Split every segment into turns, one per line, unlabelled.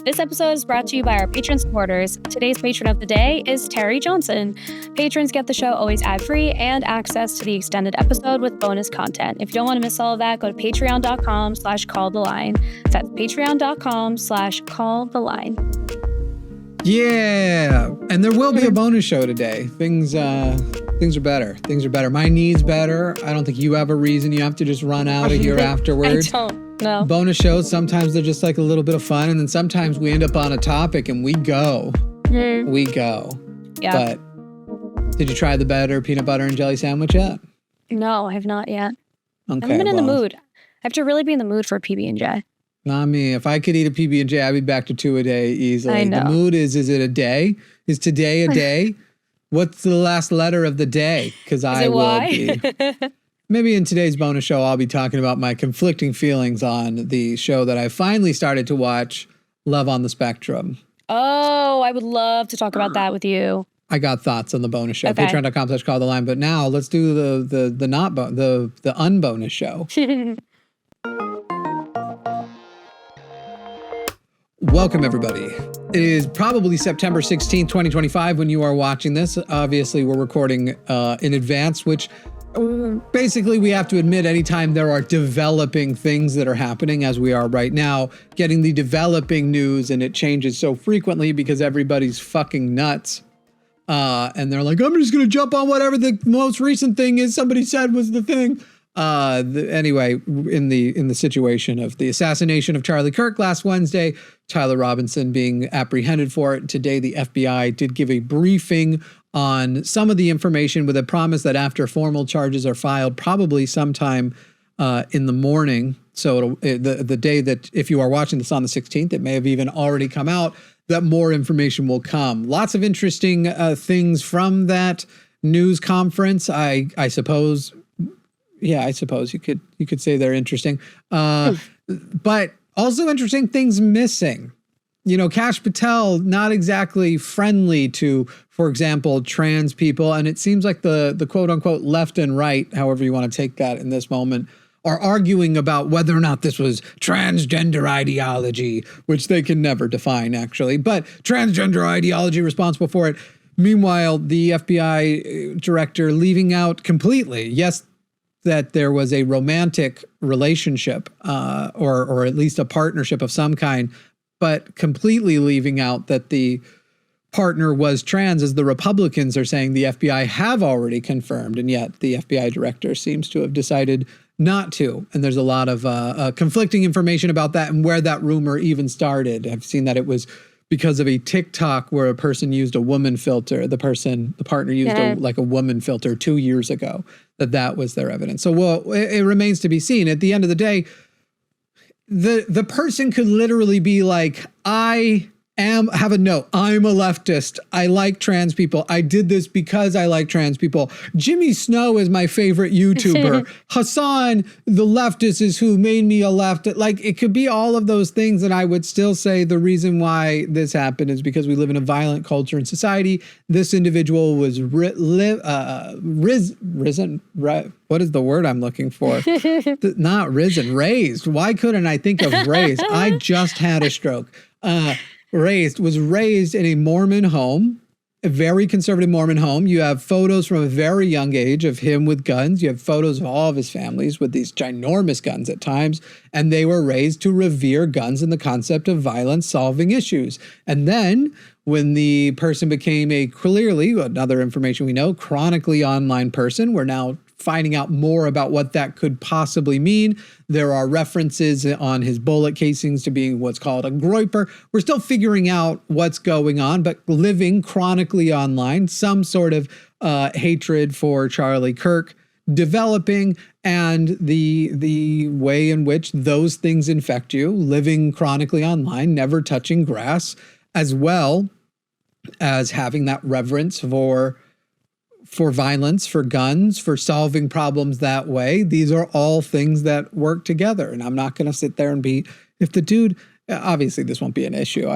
This episode is brought to you by our Patreon supporters. Today's patron of the day is Terry Johnson. Patrons get the show always ad-free and access to the extended episode with bonus content. If you don't want to miss all of that, go to patreon.com/calltheline. That's patreon.com/calltheline.
Yeah, and there will be a bonus show today. Things are better. Things are better. My knee's better. I don't think you have a reason you have to just run out of here afterwards.
I don't. No.
Bonus shows, sometimes they're just like a little bit of fun, and then sometimes we end up on a topic and we go. We go.
Yeah.
But did you try the better peanut butter and jelly sandwich yet?
No, I have not yet.
Okay,
I haven't been in the mood. I have to really be in the mood for a PB&J.
Not me. If I could eat a PB&J, I'd be back to 2 a day easily.
I know.
The mood is it a day? Is today a day? What's the last letter of the day? Because I will be. Maybe in today's bonus show, I'll be talking about my conflicting feelings on the show that I finally started to watch, Love on the Spectrum.
Oh, I would love to talk about that with you.
I got thoughts on the bonus show.
Okay.
Patreon.com/calltheline. But now let's do the unbonus show. Welcome, everybody. It is probably September 16th, 2025 when you are watching this. Obviously, we're recording in advance, which basically we have to admit anytime there are developing things that are happening as we are right now, getting the developing news, and it changes so frequently because everybody's fucking nuts. And they're like, I'm just going to jump on whatever the most recent thing is somebody said was the thing. Anyway, in the situation of the assassination of Charlie Kirk last Wednesday, Tyler Robinson being apprehended for it. Today, the FBI did give a briefing on some of the information with a promise that after formal charges are filed, probably sometime in the morning. So the day that, if you are watching this on the 16th, it may have even already come out, that more information will come. Lots of interesting things from that news conference. I suppose. Yeah, I suppose you could say they're interesting. But also interesting things missing. You know, Kash Patel, not exactly friendly to, for example, trans people. And it seems like the quote unquote left and right, however you want to take that in this moment, are arguing about whether or not this was transgender ideology, which they can never define, actually. But transgender ideology responsible for it. Meanwhile, the FBI director leaving out completely, yes, that there was a romantic relationship or at least a partnership of some kind, but completely leaving out that the partner was trans, as the Republicans are saying the FBI have already confirmed, and yet the FBI director seems to have decided not to. And there's a lot of conflicting information about that and where that rumor even started. I've seen that it was because of a TikTok where a person used a woman filter. The partner used a woman filter 2 years ago. That was their evidence. So, well, it remains to be seen. At the end of the day, the person could literally be like, have a note. I'm a leftist. I like trans people. I did this because I like trans people. Jimmy Snow is my favorite YouTuber. Hassan, the leftist, is who made me a leftist. Like, it could be all of those things. And I would still say the reason why this happened is because we live in a violent culture and society. This individual was risen. What is the word I'm looking for? Not risen, raised. Why couldn't I think of raised? I just had a stroke. Was raised in a Mormon home, a very conservative Mormon home. You have photos from a very young age of him with guns. You have photos of all of his families with these ginormous guns at times. And they were raised to revere guns and the concept of violence solving issues. And then when the person became clearly, another information we know, chronically online person, we're now finding out more about what that could possibly mean. There are references on his bullet casings to being what's called a groiper. We're still figuring out what's going on, but living chronically online, some sort of hatred for Charlie Kirk developing, and the way in which those things infect you, living chronically online, never touching grass, as well as having that reverence for violence, for guns, for solving problems that way. These are all things that work together. And I'm not going to sit there and if the dude, obviously this won't be an issue.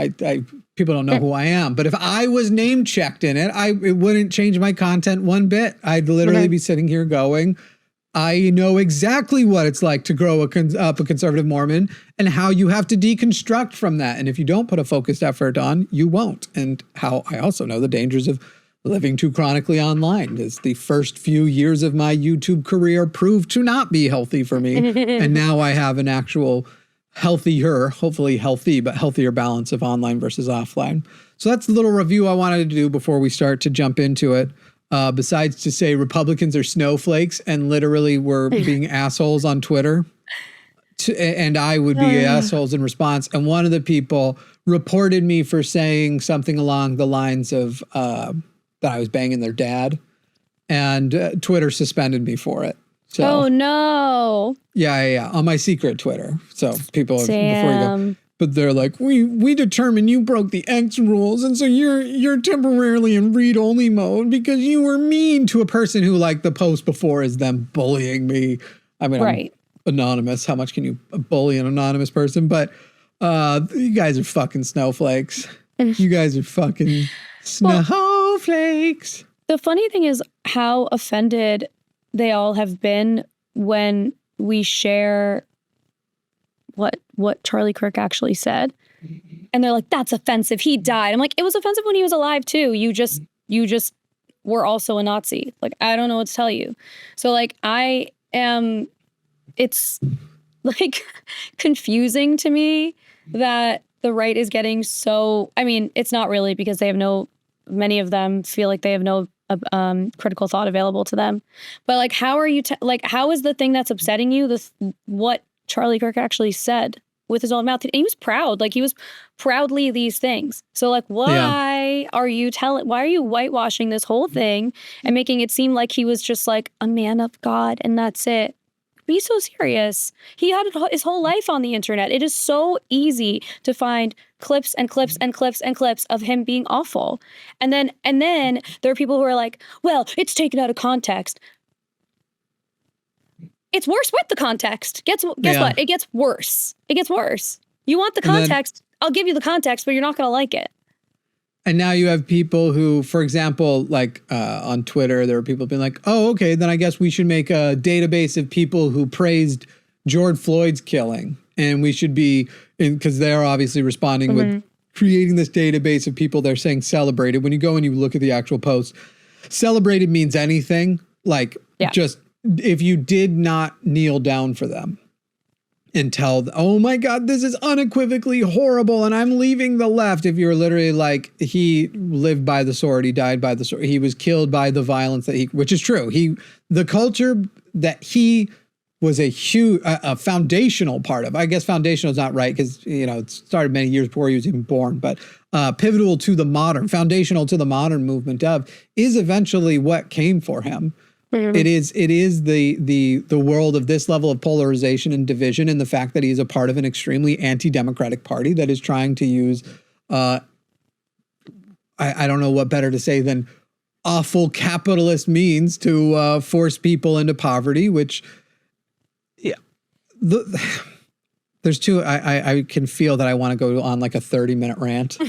People don't know who I am, but if I was name checked in it, it wouldn't change my content one bit. I'd literally be sitting here going, I know exactly what it's like to grow up a conservative Mormon and how you have to deconstruct from that. And if you don't put a focused effort on, you won't. And how I also know the dangers of living too chronically online. As the first few years of my YouTube career proved to not be healthy for me. And now I have an actual healthier, hopefully healthy, but healthier balance of online versus offline. So that's the little review I wanted to do before we start to jump into it. Besides to say Republicans are snowflakes and literally were being assholes on Twitter. And I would be assholes in response. And one of the people reported me for saying something along the lines of that I was banging their dad. And Twitter suspended me for it. So,
oh, no.
Yeah. On my secret Twitter. So people, before you go. But they're like, we determined you broke the X rules, and so you're temporarily in read-only mode because you were mean to a person who, like, the post before is them bullying me. I mean, right. I'm anonymous. How much can you bully an anonymous person? But you guys are fucking snowflakes. You guys are fucking snowflakes.
The funny thing is how offended they all have been when we share what Charlie Kirk actually said. And they're like, that's offensive. He died. I'm like, it was offensive when he was alive too. You just were also a Nazi. Like, I don't know what to tell you. So like, it's like confusing to me that the right is getting so, I mean, it's not really because many of them feel like they have no critical thought available to them. But like, how are you, how is the thing that's upsetting you what Charlie Kirk actually said with his own mouth? And he was proud. Like, he was proudly these things. So like, why are you whitewashing this whole thing and making it seem like he was just like a man of God and that's it? Be so serious. He had his whole life on the internet. It is so easy to find clips and clips and clips and clips of him being awful. And then there are people who are like, well, it's taken out of context. It's worse with the context. Guess what? It gets worse. It gets worse. You want the context, I'll give you the context, but you're not going to like it.
And now you have people who, for example, like on Twitter, there are people being like, oh, okay, then I guess we should make a database of people who praised George Floyd's killing. And we should be, because they're obviously responding with creating this database of people they're saying celebrated. When you go and you look at the actual post, celebrated means anything. Like just if you did not kneel down for them and tell, oh my God, this is unequivocally horrible and I'm leaving the left. If you're literally like, he lived by the sword, he died by the sword, he was killed by the violence which is true. The culture that he was a foundational part of, I guess foundational is not right because, it started many years before he was even born, but foundational to the modern movement is eventually what came for him. Mm-hmm. It is the world of this level of polarization and division, and the fact that he's a part of an extremely anti-democratic party that is trying to use, I don't know what better to say than awful capitalist means to force people into poverty, which, there's two, I can feel that I want to go on like a 30-minute rant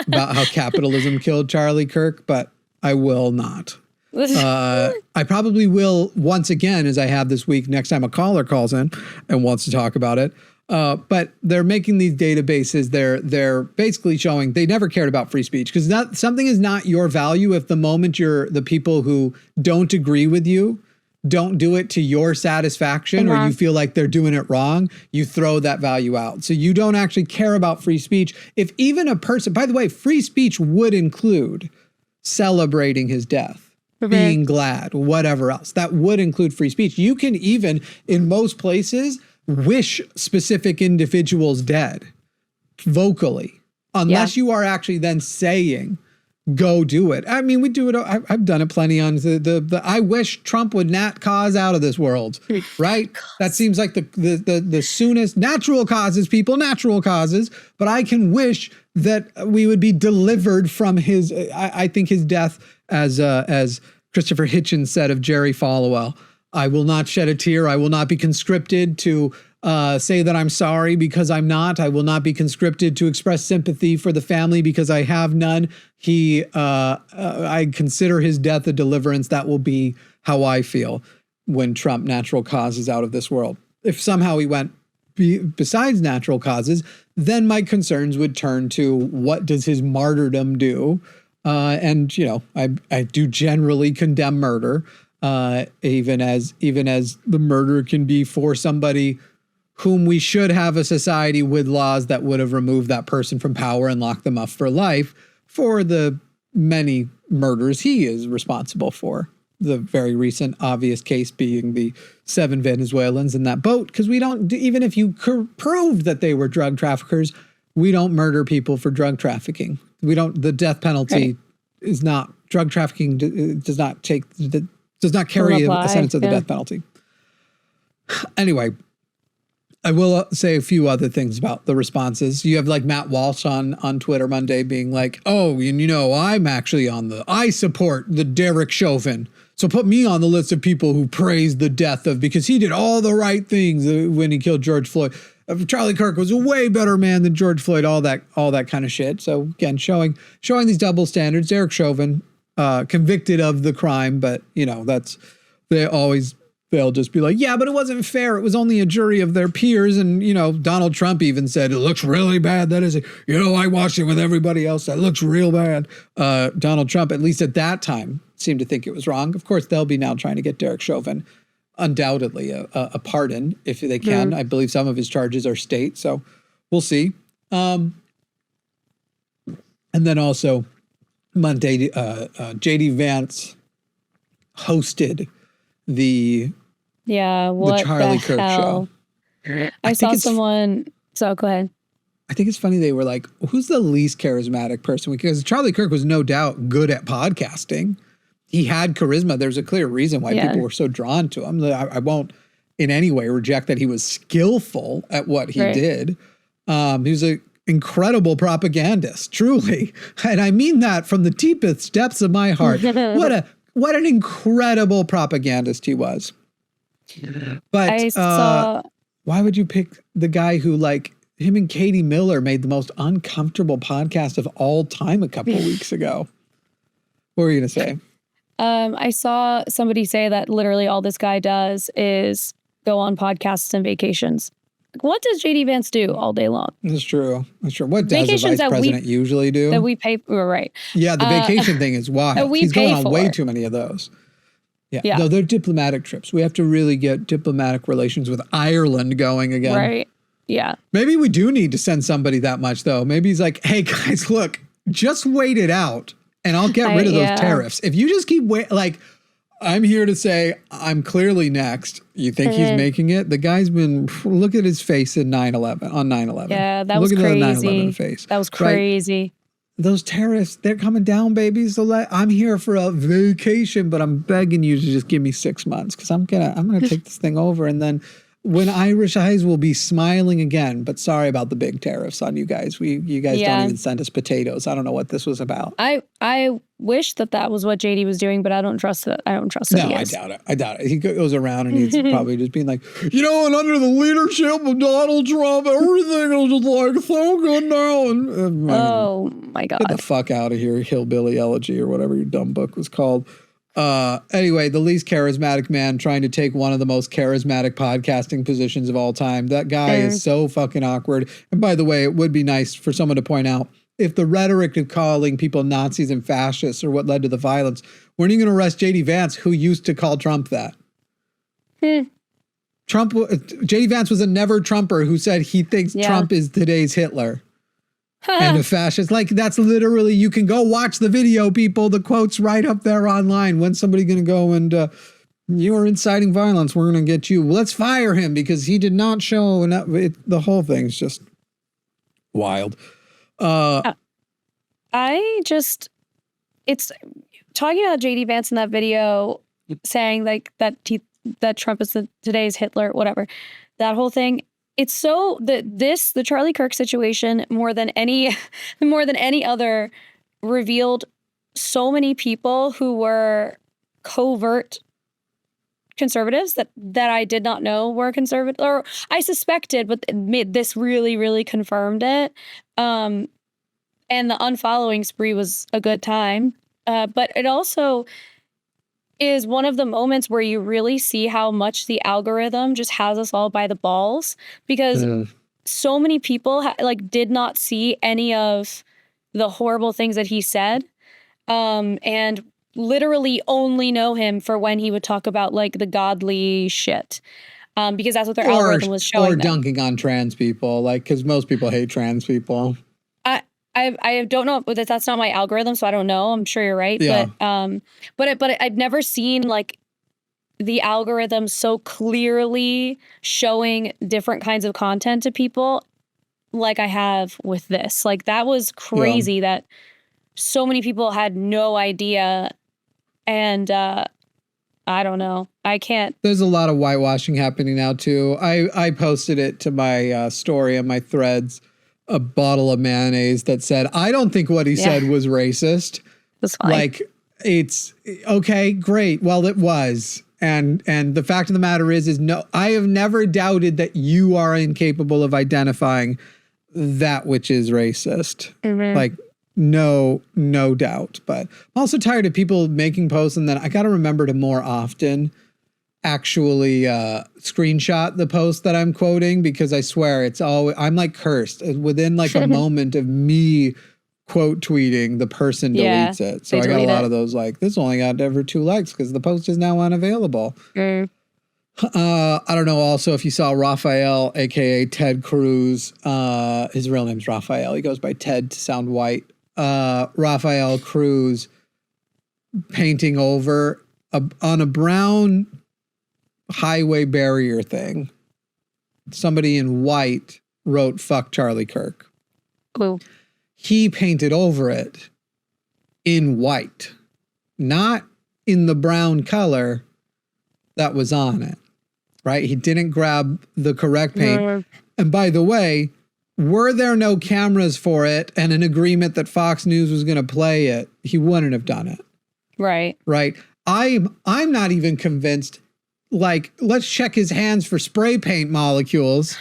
about how capitalism killed Charlie Kirk, but I will not. I probably will once again, as I have this week, next time a caller calls in and wants to talk about it. But they're making these databases. They're basically showing they never cared about free speech because something is not your value if the moment the people who don't agree with you don't do it to your satisfaction or you feel like they're doing it wrong, you throw that value out. So you don't actually care about free speech. If even a person, by the way, free speech would include celebrating his death. Being glad, whatever else. That would include free speech. You can even, in most places, wish specific individuals dead vocally, unless you are actually then saying, go do it. I mean, we do it. I've done it plenty on the I wish Trump would not cause out of this world, right? That seems like the soonest natural causes, but I can wish that we would be delivered from his, I think his death as Christopher Hitchens said of Jerry Falwell, I will not shed a tear. I will not be conscripted to say that I'm sorry because I'm not. I will not be conscripted to express sympathy for the family because I have none. I consider his death a deliverance. That will be how I feel. when Trump natural causes out of this world. If somehow he went besides natural causes, then my concerns would turn to what does his martyrdom do? And I do generally condemn murder, even as the murder can be for somebody whom we should have a society with laws that would have removed that person from power and locked them up for life for the many murders he is responsible for. The very recent obvious case being the 7 Venezuelans in that boat, because we don't, even if you proved that they were drug traffickers, we don't murder people for drug trafficking. We don't, the death penalty is not, drug trafficking does not carry a sentence of the death penalty. Anyway, I will say a few other things about the responses. You have like Matt Walsh on Twitter Monday being like, oh, I'm actually I support the Derek Chauvin. So put me on the list of people who praise the death of, because he did all the right things when he killed George Floyd. Charlie Kirk was a way better man than George Floyd, all that kind of shit. So again, showing these double standards. Derek Chauvin, convicted of the crime, but they'll just be like, yeah, but it wasn't fair. It was only a jury of their peers. And, Donald Trump even said, it looks really bad. That is, I watched it with everybody else. That looks real bad. Donald Trump, at least at that time, seemed to think it was wrong. Of course, they'll be now trying to get Derek Chauvin undoubtedly a pardon if they can. I believe some of his charges are state. So we'll see. And then also Monday, JD Vance hosted the Charlie Kirk show.
I saw someone. So go ahead.
I think it's funny they were like, who's the least charismatic person? Because Charlie Kirk was no doubt good at podcasting. He had charisma. There's a clear reason why people were so drawn to him. I won't in any way reject that he was skillful at what he did. He was an incredible propagandist, truly. And I mean that from the deepest depths of my heart. What an incredible propagandist he was. But why would you pick the guy who, like, him and Katie Miller made the most uncomfortable podcast of all time a couple weeks ago? What were you going to say?
I saw somebody say that literally all this guy does is go on podcasts and vacations. What does JD Vance do all day long?
That's true. What does the vice president usually do?
That we pay for, right?
Yeah, the vacation thing is wild. He's going on way too many of those. Yeah. No, they're diplomatic trips. We have to really get diplomatic relations with Ireland going again.
Right. Yeah. Maybe
we do need to send somebody that much, though. Maybe he's like, hey, guys, look, just wait it out and I'll get rid of those tariffs. If you just keep I'm here to say I'm clearly next. You think he's making it? The guy's been, look at his face on 9/11.
Yeah, that was crazy. Look at the 9/11 face. That was crazy.
Right? Those tariffs, they're coming down, baby. So I'm here for a vacation, but I'm begging you to just give me 6 months because I'm gonna take this thing over, and then when Irish eyes will be smiling again. But sorry about the big tariffs on you guys. You guys don't even send us potatoes. I don't know what this was about.
I wish that was what JD was doing, but I don't trust it. I don't trust it.
No, I doubt it. He goes around and he's probably just being like, and under the leadership of Donald Trump, everything is just like so good now. And
oh my God.
Get the fuck out of here, Hillbilly Elegy or whatever your dumb book was called. Anyway, the least charismatic man trying to take one of the most charismatic podcasting positions of all time. That guy is so fucking awkward. And by the way, it would be nice for someone to point out, if the rhetoric of calling people Nazis and fascists are what led to the violence, weren't you going to arrest JD Vance, who used to call Trump that? JD Vance was a never Trumper who said he thinks Trump is today's Hitler. And a fascist. Like, that's literally, you can go watch the video, people. The quote's right up there online. When's somebody going to go and you are inciting violence? We're going to get you. Well, let's fire him because he did not show. And the whole thing's just wild.
It's talking about JD Vance in that video saying like that Trump is today's Hitler, whatever. That whole thing. It's so the Charlie Kirk situation more than any other revealed so many people who were covert conservatives that I did not know were conservative, or I suspected, but this really, really confirmed it. And the unfollowing spree was a good time. But it also, is one of the moments where you really see how much the algorithm just has us all by the balls, because so many people did not see any of the horrible things that he said, and literally only know him for when he would talk about like the godly shit, because that's what their algorithm was showing.
Or dunking on trans people, like, because most people hate trans people.
I don't know, but that's not my algorithm, so I don't know. I'm sure you're right,
Yeah.
but I've never seen like the algorithm so clearly showing different kinds of content to people like I have with this. Like, that was crazy that so many people had no idea, and I don't know. I can't.
There's a lot of whitewashing happening now too. I posted it to my story on my threads. A bottle of mayonnaise that said, I don't think what he said was racist.
That's fine.
Like, it's okay, great. Well, it was. And the fact of the matter is no, I have never doubted that you are incapable of identifying that which is racist. Mm-hmm. Like, no doubt. But I'm also tired of people making posts and then I got to remember to more often actually screenshot the post that I'm quoting, because I swear it's always, I'm like cursed. Within like a moment of me quote tweeting, the person deletes it. So I got a lot of those like, this only got ever 2 likes because the post is now unavailable. I don't know also if you saw Raphael, aka Ted Cruz. His real name's Raphael. He goes by Ted to sound white. Raphael Cruz painting over on a brown highway barrier thing. Somebody in white wrote "fuck Charlie Kirk."
Ooh.
He painted over it in white, not in the brown color that was on it. Right? He didn't grab the correct paint. And by the way, were there no cameras for it and an agreement that Fox News was going to play it, he wouldn't have done it.
Right.
Right. I'm not even convinced. Like, let's check his hands for spray paint molecules.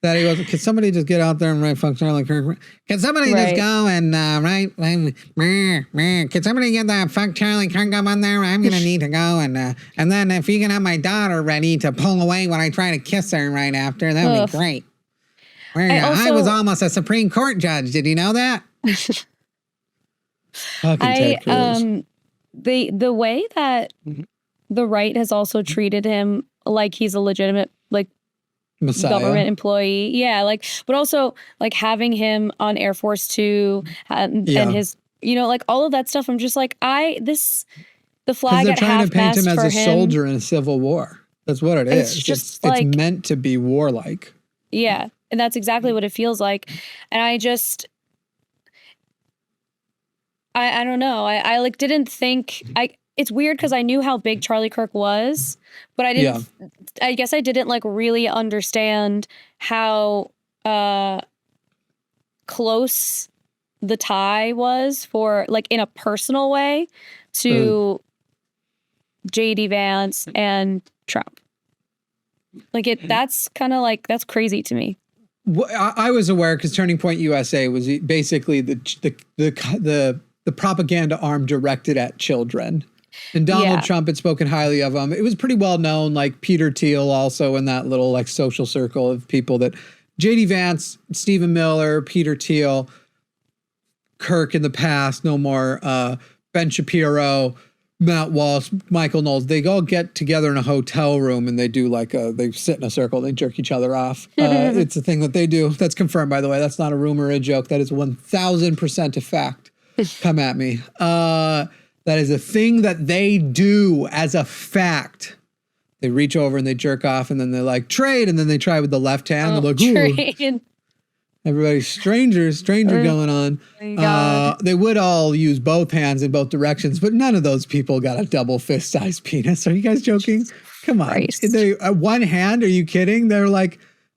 That he goes, can somebody just get out there and write "fuck Charlie Kirk"? Can somebody just go and write? Can somebody get that "fuck Charlie Kirk" up on there? I'm gonna need to go and then if you can have my daughter ready to pull away when I try to kiss her right after, that'd be great. I was almost a Supreme Court judge. Did you know that? Fucking Ted Cruz.
The way that the right has also treated him like he's a legitimate
Messiah.
Government employee. Yeah, but also having him on Air Force 2 and his, all of that stuff. I'm just like, the flag at half-mast for him. They're trying to paint him as a soldier in a civil war. That's what it is. It's meant to be warlike. Yeah, and that's exactly what it feels like. And I don't know. I didn't think it's weird because I knew how big Charlie Kirk was, but I didn't. Yeah. I guess I didn't really understand how close the tie was for in a personal way to JD Vance and Trump. That's kind of that's crazy to me.
I was aware because Turning Point USA was basically the propaganda arm directed at children. And Donald Trump had spoken highly of him. It was pretty well known, Peter Thiel also in that little social circle of people that JD Vance, Stephen Miller, Peter Thiel, Kirk in the past, no more, Ben Shapiro, Matt Walsh, Michael Knowles, they all get together in a hotel room and they do they sit in a circle, they jerk each other off. It's a thing that they do. That's confirmed, by the way. That's not a rumor or a joke. That is 1000% a fact. Come at me. That is a thing that they do as a fact. They reach over and they jerk off and then they're trade. And then they try with the left hand. They're ooh. Everybody's stranger going on. They would all use both hands in both directions, but none of those people got a double fist sized penis. Are you guys joking? Come on. They, one hand, are you kidding? They're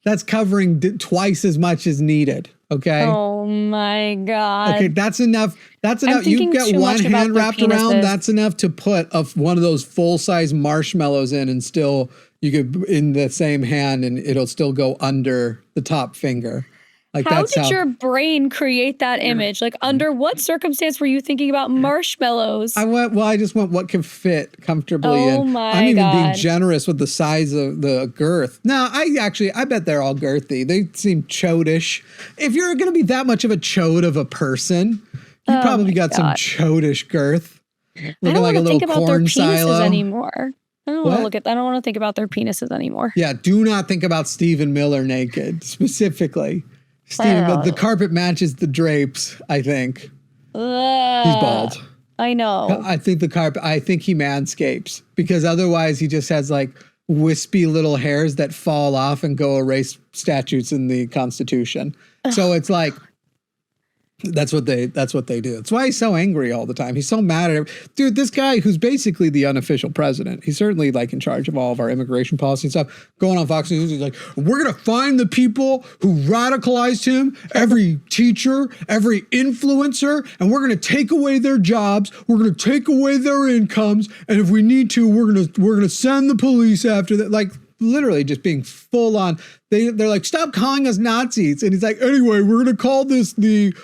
that's covering twice as much as needed. Okay.
Oh my God.
Okay, that's enough. That's enough. You get one hand wrapped around. That's enough to put one of those full size marshmallows in, and still you could in the same hand, and it'll still go under the top finger. Like
How
that's
did your brain create that image? Like, under what circumstance were you thinking about marshmallows?
I just went what can fit comfortably
Oh
in.
my
I'm even being
God.
generous with the size of the girth. No, I bet they're all girthy. They seem chodish. If you're going to be that much of a chode of a person, you probably got some chodish girth.
I don't
like
want
a
to
little
think about their
corn
penises
silo.
anymore. I don't want to think about their penises anymore.
Yeah, do not think about Stephen Miller naked, specifically. The carpet matches the drapes, I think. He's bald.
I know.
I think he manscapes, because otherwise he just has like wispy little hairs that fall off and go erase statutes in the Constitution. So it's like, that's what they do. That's why he's so angry all the time. He's so mad at dude, this guy who's basically the unofficial president. He's certainly like in charge of all of our immigration policy and stuff. Going on Fox News, he's like, we're going to find the people who radicalized him, every teacher, every influencer, and we're going to take away their jobs. We're going to take away their incomes. And if we need to, we're going to send the police after that. Like, literally just being full on. They're like, stop calling us Nazis. And he's like, anyway, we're going to call this the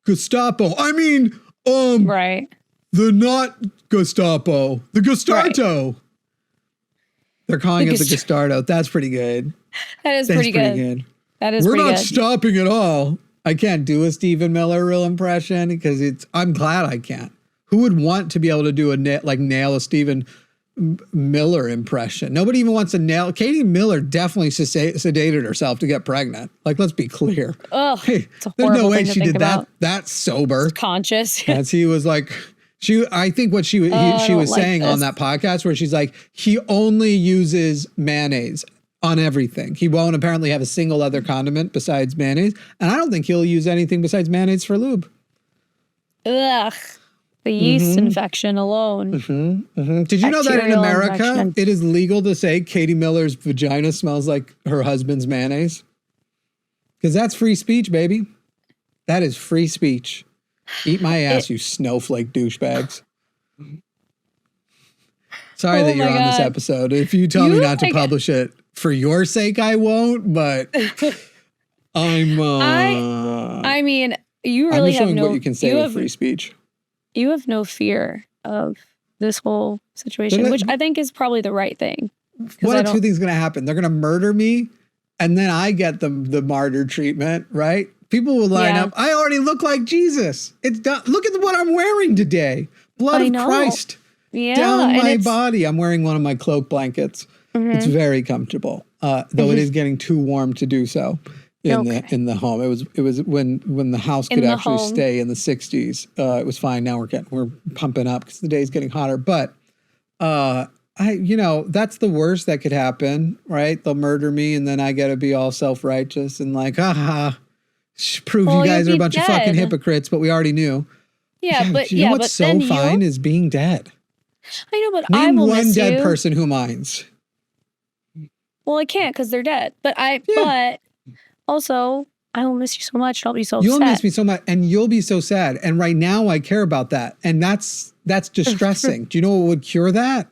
Gestapo. I mean,
right.
The not Gestapo, the Gestarto. Right. They're calling it the Gestarto. That's pretty good.
That's pretty good. That is pretty good.
We're not stopping at all. I can't do a Stephen Miller real impression because I'm glad I can't. Who would want to be able to do nail a Stephen Miller impression? Nobody even wants to nail. Katie Miller definitely sedated herself to get pregnant. Like, let's be clear.
Oh,
hey, there's no way she did that sober.
Conscious.
As he was like, I think what she was saying on that podcast where she's like, he only uses mayonnaise on everything. He won't apparently have a single other condiment besides mayonnaise. And I don't think he'll use anything besides mayonnaise for lube.
Ugh. The yeast infection alone.
Did you know that in America, it is legal to say Katie Miller's vagina smells like her husband's mayonnaise? Because that's free speech, baby. That is free speech. Eat my ass, you snowflake douchebags. Sorry that you're on this episode. If you tell me not to publish it for your sake, I won't. But I
mean, you really have no.
What you can say with free speech.
You have no fear of this whole situation, which I think is probably the right thing.
One of two things going to happen. They're going to murder me, and then I get the martyr treatment, right? People will line up. I already look like Jesus. It's done. Look at what I'm wearing today. Blood of Christ down my body. I'm wearing one of my cloak blankets. It's very comfortable, though it is getting too warm to do so. In the home, it was when the house could actually stay in the 60s. It was fine. Now we're pumping up because the day's getting hotter. But that's the worst that could happen, right? They'll murder me, and then I got to be all self-righteous and like, prove you guys are a bunch of fucking hypocrites. But we already knew. Yeah, but you know what's so fine is being dead.
I know, but
Name
I will
one
miss
dead
you.
person who minds.
Well, I can't because they're dead. But also, I will miss you so much. And I'll be so
You'll
upset.
miss me so much, and you'll be so sad. And right now, I care about that, and that's distressing. Do you know what would cure that?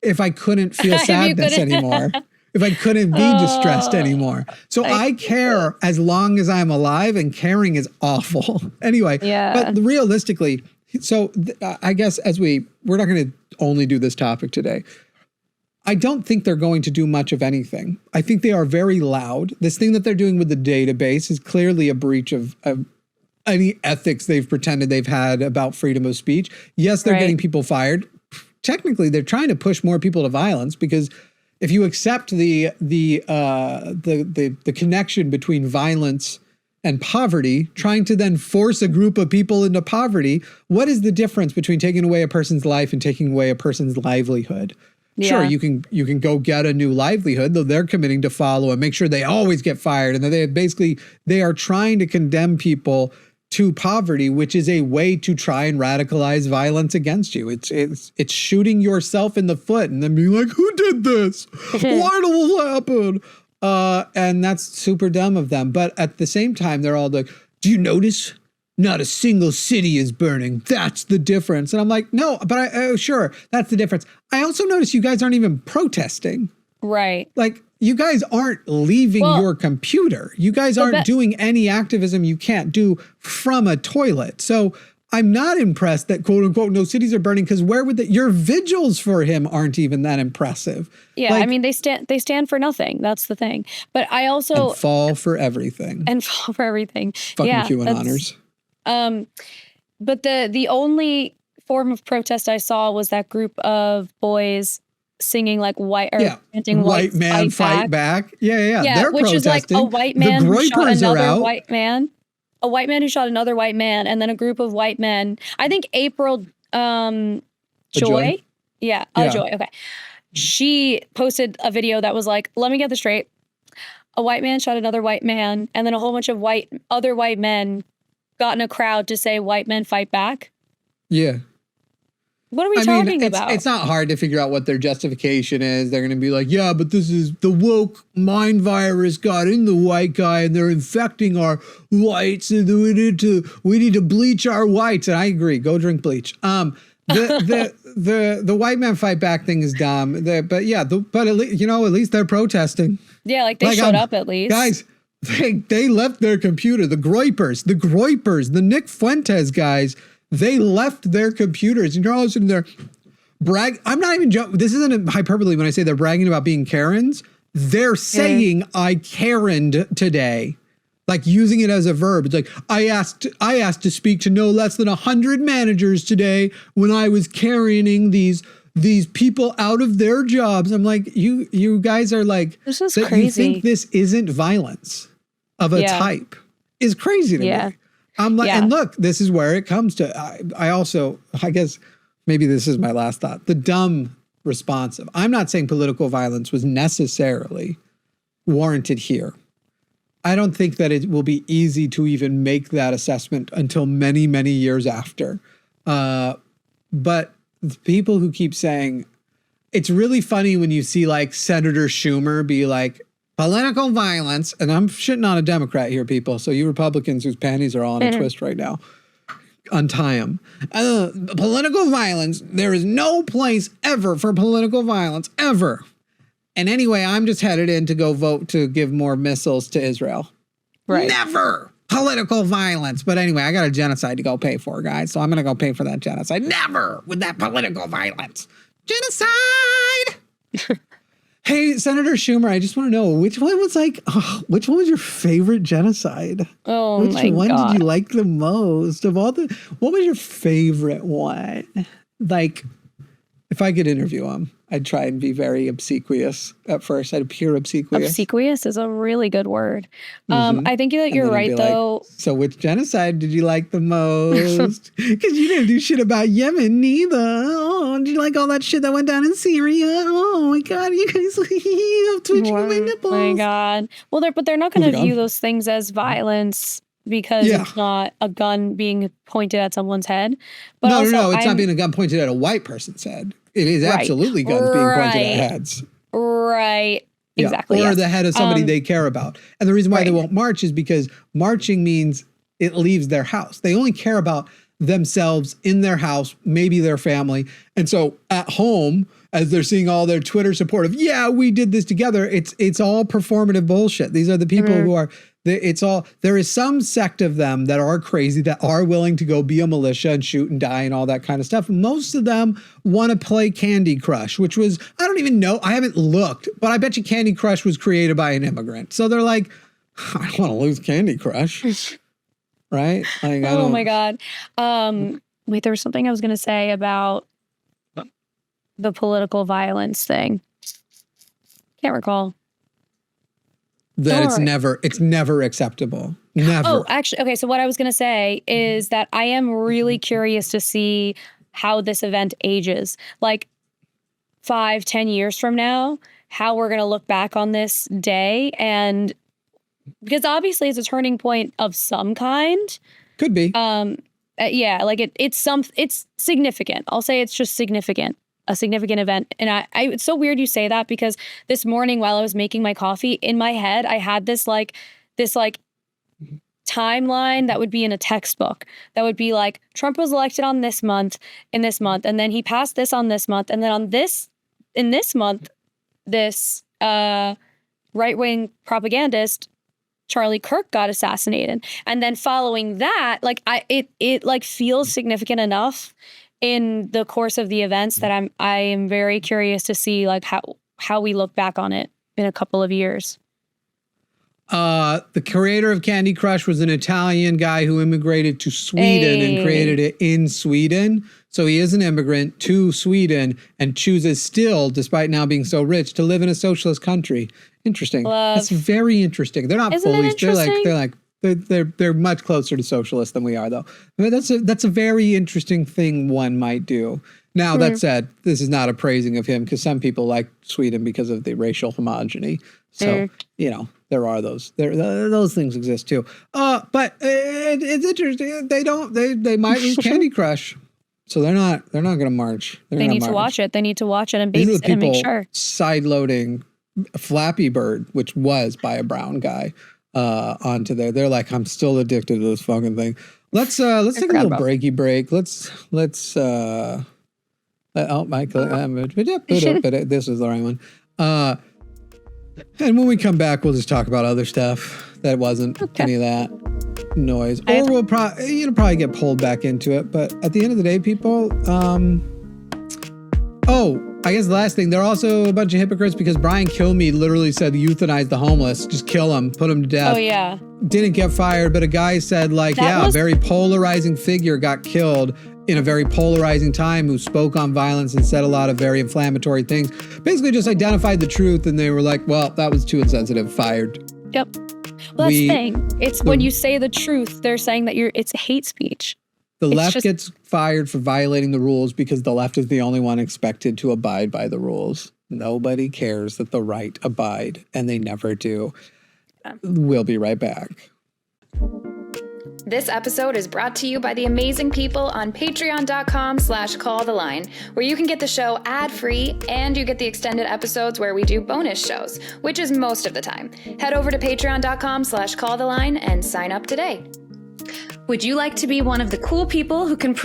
If I couldn't feel sadness anymore. If I couldn't be distressed anymore. So I care as long as I'm alive, and caring is awful. Anyway, but realistically, so I guess we're not going to only do this topic today. I don't think they're going to do much of anything. I think they are very loud. This thing that they're doing with the database is clearly a breach of any ethics they've pretended they've had about freedom of speech. Yes, they're getting people fired. Technically, they're trying to push more people to violence because if you accept the connection between violence and poverty, trying to then force a group of people into poverty, what is the difference between taking away a person's life and taking away a person's livelihood? Sure, you can go get a new livelihood, though they're committing to follow and make sure they always get fired. And they are trying to condemn people to poverty, which is a way to try and radicalize violence against you. It's shooting yourself in the foot and then being like, who did this? Why did this happen? And that's super dumb of them. But at the same time, they're all like, do you notice? Not a single city is burning. That's the difference. And I'm like, no, but sure, that's the difference. I also notice you guys aren't even protesting.
Right.
Like, you guys aren't leaving your computer. You guys aren't doing any activism you can't do from a toilet. So I'm not impressed that quote unquote no cities are burning, because where would your vigils for him aren't even that impressive.
Yeah, I mean they stand for nothing. That's the thing. But I also
and fall for everything.
Fucking
QAnoners.
But the only form of protest I saw was that group of boys singing like chanting
white man fight back. Yeah. They're
which
protesting.
is like a white man who shot another white man. A white man who shot another white man, and then a group of white men. I think April Joy. Yeah. Joy. Okay. She posted a video that was like, let me get this straight. A white man shot another white man, and then a whole bunch of other white men got in a crowd to say white men fight back.
Yeah.
What are we talking about?
It's not hard to figure out what their justification is. They're going to be like, yeah, but this is the woke mind virus got in the white guy and they're infecting our whites, and we need to bleach our whites. And I agree. Go drink bleach. The white man fight back thing is dumb. But at least they're protesting.
Yeah, like they showed up at least.
Guys, they left their computer. The Groypers, the Nick Fuentes guys, they left their computers, and you're all sitting there I'm not even joking. This isn't a hyperbole when I say they're bragging about being Karens. They're saying I Karened today, like using it as a verb. It's like I asked to speak to no less than 100 managers today when I was Karening these people out of their jobs. I'm like, you guys are like,
this is crazy.
You think this isn't violence of a type is crazy to me. I'm like, and look, this is where it comes to. I guess maybe this is my last thought. The dumb response of, I'm not saying political violence was necessarily warranted here. I don't think that it will be easy to even make that assessment until many, many years after. But the people who keep saying, it's really funny when you see like Senator Schumer be like, political violence, and I'm shitting on a Democrat here, people. So you Republicans whose panties are all in a twist right now, untie them. Political violence, there is no place ever for political violence, ever. And anyway, I'm just headed in to go vote to give more missiles to Israel. Right. Never political violence. But anyway, I got a genocide to go pay for, guys. So I'm going to go pay for that genocide. Never with that political violence. Genocide! Hey, Senator Schumer, I just want to know, which one was your favorite genocide?
Oh,
which one did you like the most of all what was your favorite one? Like, if I could interview him, I'd try and be very obsequious at first. I'd appear obsequious.
Obsequious is a really good word. I think that you're right, though.
Like, so which genocide did you like the most? Because you didn't do shit about Yemen neither. Oh, did you like all that shit that went down in Syria? Oh my God, you guys I'm twitching my nipples.
Oh my God. Well, they're not going to view those things as violence because it's not a gun being pointed at someone's head. But
no, it's not being a gun pointed at a white person's head. It is absolutely guns being pointed at heads.
Right. Exactly.
Or the head of somebody they care about. And the reason why they won't march is because marching means it leaves their house. They only care about themselves in their house, maybe their family. And so at home, as they're seeing all their Twitter support of, we did this together, it's all performative bullshit. These are the people who are, there is some sect of them that are crazy, that are willing to go be a militia and shoot and die and all that kind of stuff. Most of them want to play Candy Crush, which was, I don't even know, I haven't looked, but I bet you Candy Crush was created by an immigrant. So they're like, I don't want to lose Candy Crush. Right? Like,
oh my God. Wait, there was something I was going to say about the political violence thing. Can't recall.
That it's never acceptable. Never.
Oh, actually, okay. So what I was going to say is that I am really curious to see how this event ages. Like 5-10 years from now, how we're going to look back on this day. And because obviously it's a turning point of some kind.
Could be.
Like it's significant. I'll say it's just significant. A significant event. And it's so weird you say that, because this morning while I was making my coffee, in my head, I had this timeline that would be in a textbook that would be like, Trump was elected on this month, in this month, and then he passed this on this month, and then in this month, this right-wing propagandist Charlie Kirk got assassinated. And then following that, like it like feels significant enough in the course of the events that I am very curious to see like how we look back on it in a couple of years.
The creator of Candy Crush was an Italian guy who immigrated to Sweden and created it in Sweden. So he is an immigrant to Sweden and chooses still, despite now being so rich, to live in a socialist country. Interesting. That's very interesting. They're not fully. They're much closer to socialist than we are, though. I mean, that's a very interesting thing one might do. Now, that said, this is not a praising of him because some people like Sweden because of the racial homogeny. So, there are those. Those things exist too. But it's interesting. They might read Candy Crush. So they're not going to march.
They need to watch it. They need to watch it and babysit and make sure.
Side-loading Flappy Bird, which was by a brown guy, onto there. They're like, I'm still addicted to this fucking thing. Let's take a little breaky break. Let's this is the right one. And when we come back, we'll just talk about other stuff that wasn't any of that noise. Or we'll probably get pulled back into it. But at the end of the day, people, I guess the last thing, they're also a bunch of hypocrites because Brian Kilmeade literally said euthanize the homeless, just kill them, put them to death.
Oh, yeah.
Didn't get fired, but a guy said a very polarizing figure got killed in a very polarizing time who spoke on violence and said a lot of very inflammatory things. Basically just identified the truth and they were like, well, that was too insensitive, fired.
Yep. Well, that's the thing. It's when you say the truth, they're saying that it's hate speech.
The left gets fired for violating the rules because the left is the only one expected to abide by the rules. Nobody cares that the right abide, and they never do. Yeah. We'll be right back.
This episode is brought to you by the amazing people on patreon.com/calltheline, where you can get the show ad-free and you get the extended episodes where we do bonus shows, which is most of the time. Head over to patreon.com/calltheline and sign up today. Would you like to be one of the cool people who can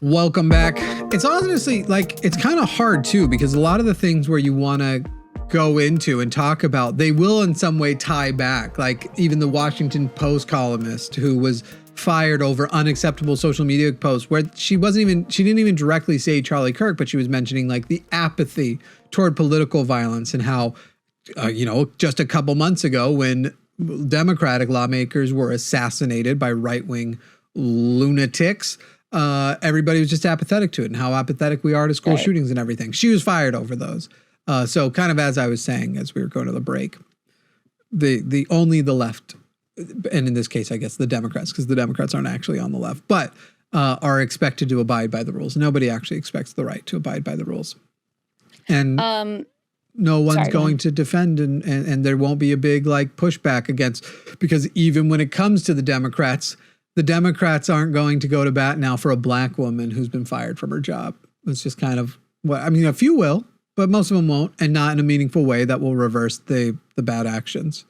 Welcome back. It's honestly it's kind of hard too, because a lot of the things where you want to go into and talk about, they will in some way tie back. Like even the Washington Post columnist who was fired over unacceptable social media posts where she didn't even directly say Charlie Kirk, but she was mentioning the apathy toward political violence and how, just a couple months ago when Democratic lawmakers were assassinated by right-wing lunatics, everybody was just apathetic to it and how apathetic we are to school shootings and everything. She was fired over those. So kind of as I was saying, as we were going to the break, the only the left, and in this case, I guess the Democrats, because the Democrats aren't actually on the left, but are expected to abide by the rules. Nobody actually expects the right to abide by the rules. And no one's going to defend and there won't be a big pushback against, because even when it comes to the Democrats aren't going to go to bat now for a black woman who's been fired from her job. It's just kind of a few will, but most of them won't, and not in a meaningful way that will reverse the bad actions.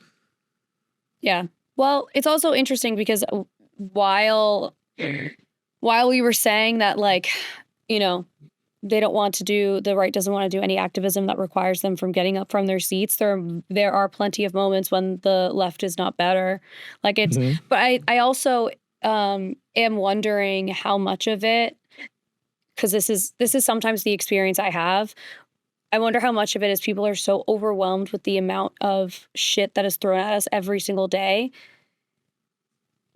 Yeah. Well, it's also interesting because while we were saying that they don't want to do, the right doesn't want to do any activism that requires them from getting up from their seats, there are plenty of moments when the left is not better. But I also am wondering how much of it, because this is sometimes the experience I have. I wonder how much of it is people are so overwhelmed with the amount of shit that is thrown at us every single day.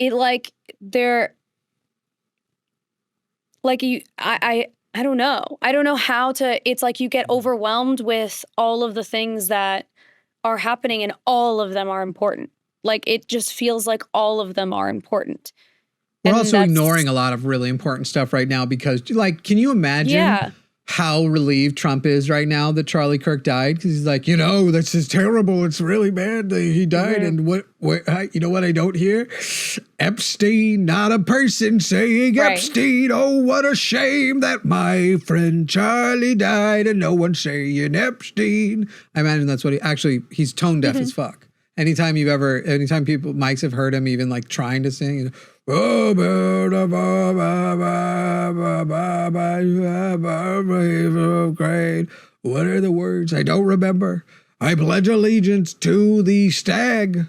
I don't know. I don't know how to, it's like you get overwhelmed with all of the things that are happening and all of them are important. It just feels like all of them are important.
We're also ignoring a lot of really important stuff right now because can you imagine how relieved Trump is right now that Charlie Kirk died? Because he's like, this is terrible. It's really bad that he died. Mm-hmm. And what I don't hear? Epstein, not a person saying Epstein. Oh, what a shame that my friend Charlie died and no one saying Epstein. I imagine that's what he's tone deaf as fuck. Anytime mics have heard him even trying to sing, great. What are the words? I don't remember. I pledge allegiance to the stag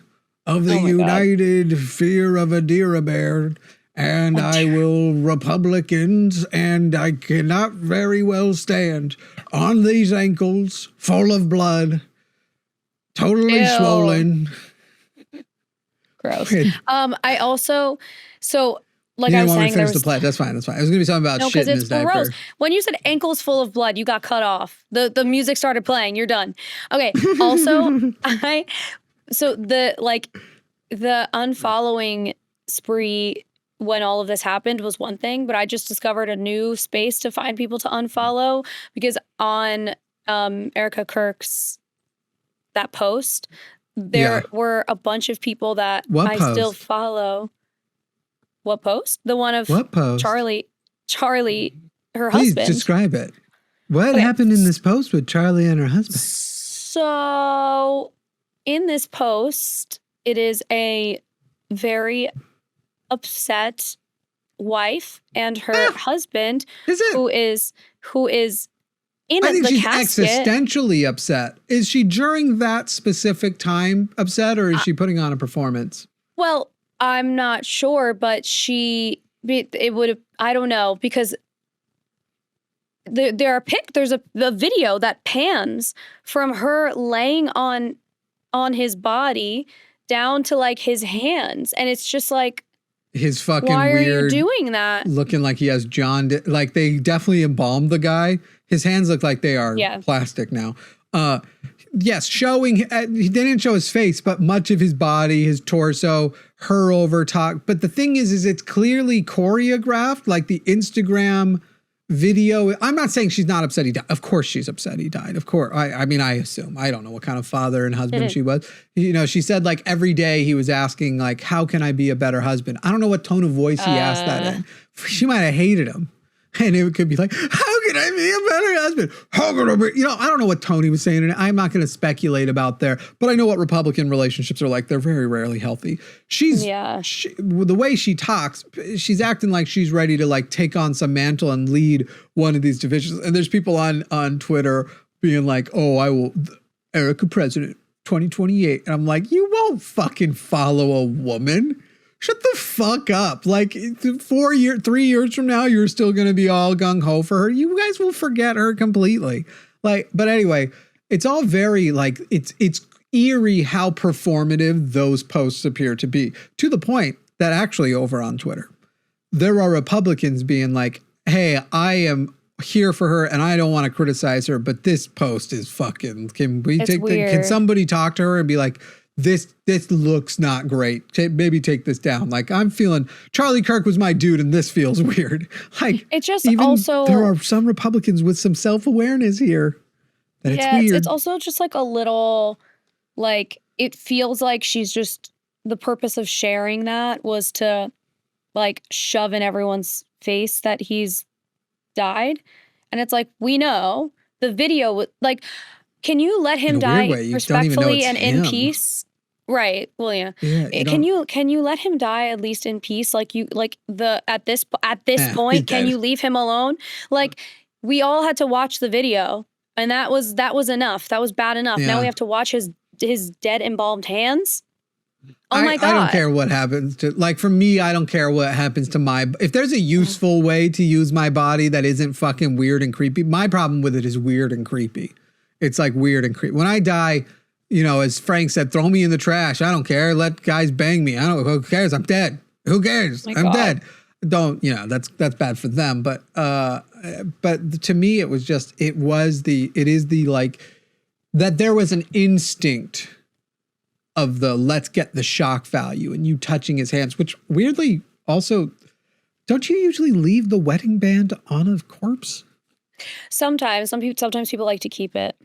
of the united fear of a deer bear. And I will Republicans, and I cannot very well stand on these ankles full of blood, totally swollen.
Gross. I also, so like
you
I was
want
saying,
me to finish the play. That's fine. I was going to be talking about shit in his diaper.
Gross. When you said ankles full of blood, you got cut off. The music started playing. You're done. Okay. Also, the unfollowing spree when all of this happened was one thing, but I just discovered a new space to find people to unfollow, because on Erica Kirk's that post, there were a bunch of people that still follow. What post? The one of
what post?
Charlie, her
Please
husband.
Describe it. What happened in this post with Charlie and her husband?
So in this post, it is a very upset wife and her husband who is in the casket.
Existentially upset. Is she during that specific time upset, or is she putting on a performance?
Well, I'm not sure, but I don't know, because there's a video that pans from her laying on his body down to like his hands, and it's just like,
his fucking
why
weird,
are you doing that?
Looking like he has like they definitely embalmed the guy. His hands look like they are plastic now. Yes, showing, they didn't show his face, but much of his body, his torso, her over talk. But the thing is it's clearly choreographed, like the Instagram video. I'm not saying she's not upset he died. Of course she's upset he died. Of course. I mean, I assume. I don't know what kind of father and husband she was. You know, she said like every day he was asking like, how can I be a better husband? I don't know what tone of voice he asked that in. She might have hated him. And it could be like, how can I be a better husband? How can I be? You know, I don't know what Tony was saying. And I'm not going to speculate about there, but I know what Republican relationships are like. They're very rarely healthy. The way she talks, she's acting like she's ready to like take on some mantle and lead one of these divisions. And there's people on Twitter being like, oh, I will, Erica president 2028. And I'm like, you won't fucking follow a woman. Shut the fuck up. Like 3 years from now, you're still going to be all gung ho for her. You guys will forget her completely. Like, but anyway, it's all very like, it's eerie how performative those posts appear to be, to the point that actually over on Twitter, there are Republicans being like, hey, I am here for her and I don't want to criticize her, but this post is fucking, can somebody talk to her and be like, this looks not great. Maybe take this down. Like, I'm feeling Charlie Kirk was my dude and this feels weird. Like,
it just
even
also,
there are some Republicans with some self-awareness here that it's weird.
It's also just like a little, like, it feels like she's just, the purpose of sharing that was to like shove in everyone's face that he's died. And it's like, we know the video, like, can you let him die respectfully and in peace? Right. Well, yeah. Can you let him die at least in peace? Like at this point, can you leave him alone? Like, we all had to watch the video, and that was enough. That was bad enough. Yeah. Now we have to watch his dead embalmed hands. Oh my God.
I don't care what happens to, like, for me, I don't care what happens to if there's a useful way to use my body that isn't fucking weird and creepy. My problem with it is weird and creepy. It's like weird and creepy. When I die, you know, as Frank said, throw me in the trash. I don't care. Let guys bang me. Who cares? I'm dead. Who cares? I'm dead. Don't, you know, that's bad for them. But to me, it is the like, that there was an instinct of the, let's get the shock value and you touching his hands, which weirdly also, don't you usually leave the wedding band on a corpse?
Sometimes people like to keep it.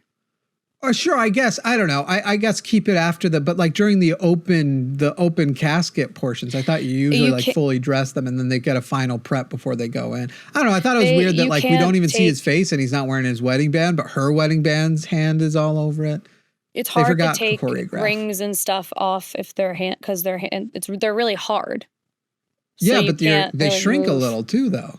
Or sure, I guess, I don't know. I guess keep it after but like during the open casket portions, I thought you usually fully dress them and then they get a final prep before they go in. I don't know. I thought it was weird that like we don't even see his face and he's not wearing his wedding band, but her wedding band's hand is all over it.
It's hard to take rings and stuff off if they're because they're really hard. So
yeah, but they shrink a little too, though.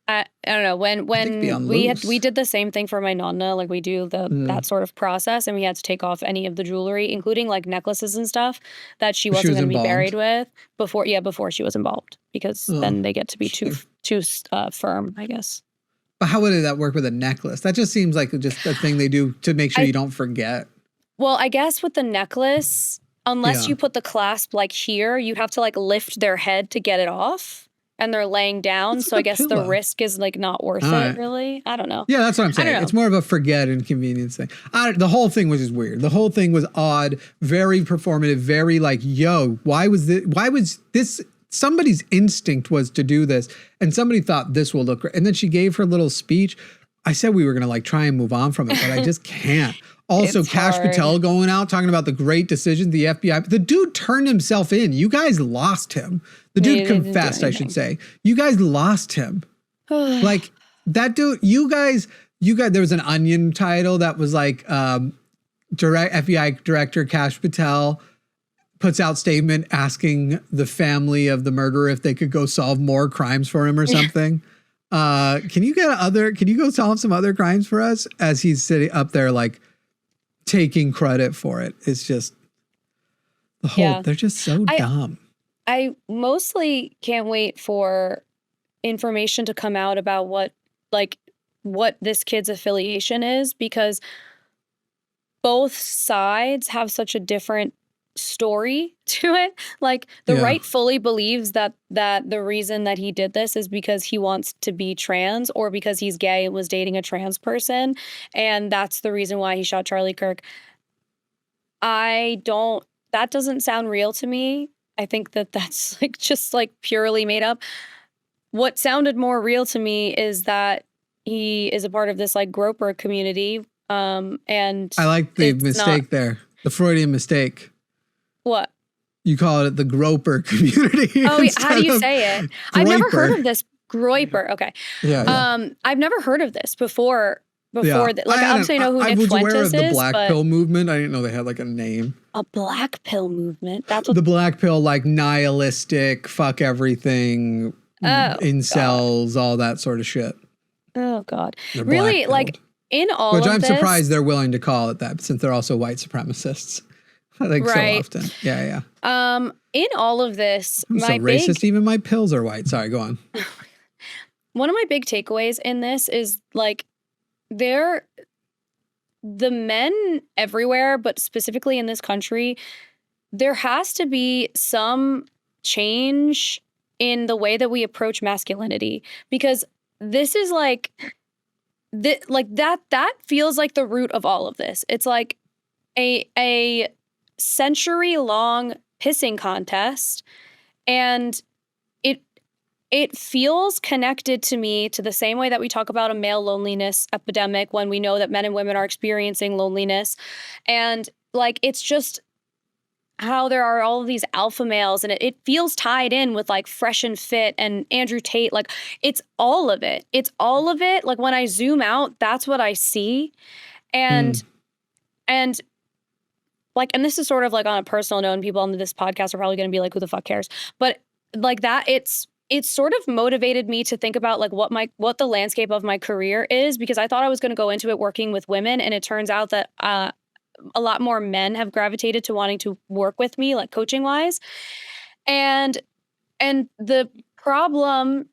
I don't know when we did the same thing for my nonna, like we do that sort of process, and we had to take off any of the jewelry, including like necklaces and stuff that she wasn't going to be buried with before she was embalmed, because then they get to be too firm, I guess.
But how would that work with a necklace? That just seems like just a thing they do to make sure you don't forget.
Well, I guess with the necklace, unless you put the clasp like here, you have to like lift their head to get it off. And they're laying down, so I guess the risk is like not worth it, really. I don't know.
Yeah, that's what I'm saying. It's more of a forget inconvenience thing. The whole thing was just weird. The whole thing was odd, very performative, very like, yo, why was this? Somebody's instinct was to do this, and somebody thought this will look great. And then she gave her little speech. I said we were gonna like try and move on from it, but I just can't. Also, Kash Patel going out talking about the great decision, the FBI. The dude turned himself in. You guys lost him. The dude confessed, I should say. You guys lost him. Like that dude, you guys, there was an Onion title that was like FBI Director Kash Patel puts out statement asking the family of the murderer if they could go solve more crimes for him or something. Can you go solve some other crimes for us? As he's sitting up there like taking credit for it. It's just they're just so dumb.
I mostly can't wait for information to come out about what this kid's affiliation is, because both sides have such a different story to it. Like the right fully believes that the reason that he did this is because he wants to be trans, or because he's gay and was dating a trans person, and that's the reason why he shot Charlie Kirk. That doesn't sound real to me. I think that's like just like purely made up. What sounded more real to me is that he is a part of this like groper community. And I
like the mistake there, the Freudian mistake.
What?
You call it the groper community.
Oh, how do you say it? I've never heard of this. Groiper. Okay.
Yeah.
I've never heard of this before. Like, obviously I know who Nick Fuentes is. I was aware of the
black pill movement. I didn't know they had like a name.
A black pill movement? That's what
the black pill, like nihilistic, fuck everything, incels, all that sort of shit.
Oh, God. Really? Like, in all of this...
Which I'm surprised they're willing to call it that, since they're also white supremacists. Like so often. Yeah.
In all of this,
I'm so racist. Even my pills are white. Sorry, go on.
One of my big takeaways in this is like the men everywhere, but specifically in this country, there has to be some change in the way that we approach masculinity, because this is like that feels like the root of all of this. It's like a century-long pissing contest, and it feels connected to me to the same way that we talk about a male loneliness epidemic when we know that men and women are experiencing loneliness. And like, it's just how there are all of these alpha males, and it feels tied in with like Fresh and Fit and Andrew Tate. Like it's all of it. Like when I zoom out, that's what I see. And like, and this is sort of like on a personal note, and people on this podcast are probably going to be like, who the fuck cares? But like that, it's sort of motivated me to think about like what the landscape of my career is, because I thought I was going to go into it working with women, and it turns out that a lot more men have gravitated to wanting to work with me, like coaching wise. And the problem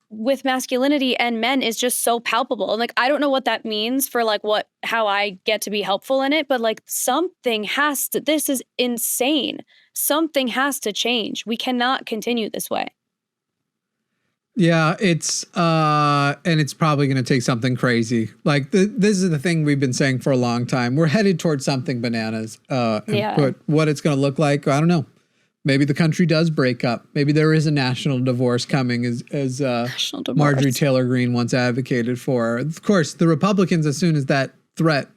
with masculinity and men is just so palpable. And like, I don't know what that means for like how I get to be helpful in it, but like this is insane. Something has to change. We cannot continue this way.
Yeah, it's and it's probably going to take something crazy. Like this is the thing we've been saying for a long time. We're headed towards something bananas. But what it's going to look like, I don't know. Maybe the country does break up. Maybe there is a national divorce coming, as Marjorie Taylor Greene once advocated for. Of course, the Republicans, as soon as that threat,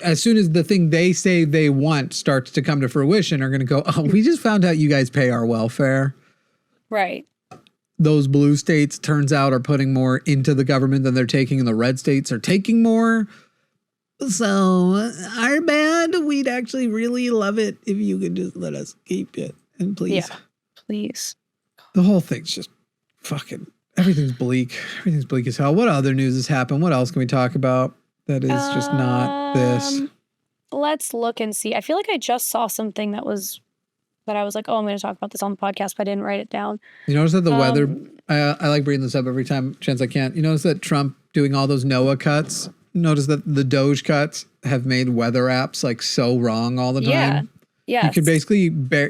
as soon as the thing they say they want starts to come to fruition, are going to go, oh, we just found out you guys pay our welfare.
Right.
Those blue states, turns out, are putting more into the government than they're taking, and the red states are taking more. So, our bad, we'd actually really love it if you could just let us keep it. And please.
Yeah, please.
The whole thing's just fucking everything's bleak. Everything's bleak as hell. What other news has happened? What else can we talk about that is just not this?
Let's look and see. I feel like I just saw something that I was like, oh, I'm going to talk about this on the podcast, but I didn't write it down.
You notice that the weather, I like bringing this up every time chance I can. You notice that Trump doing all those NOAA cuts? Notice that the Doge cuts have made weather apps like so wrong all the time.
Yeah. Yes.
You can basically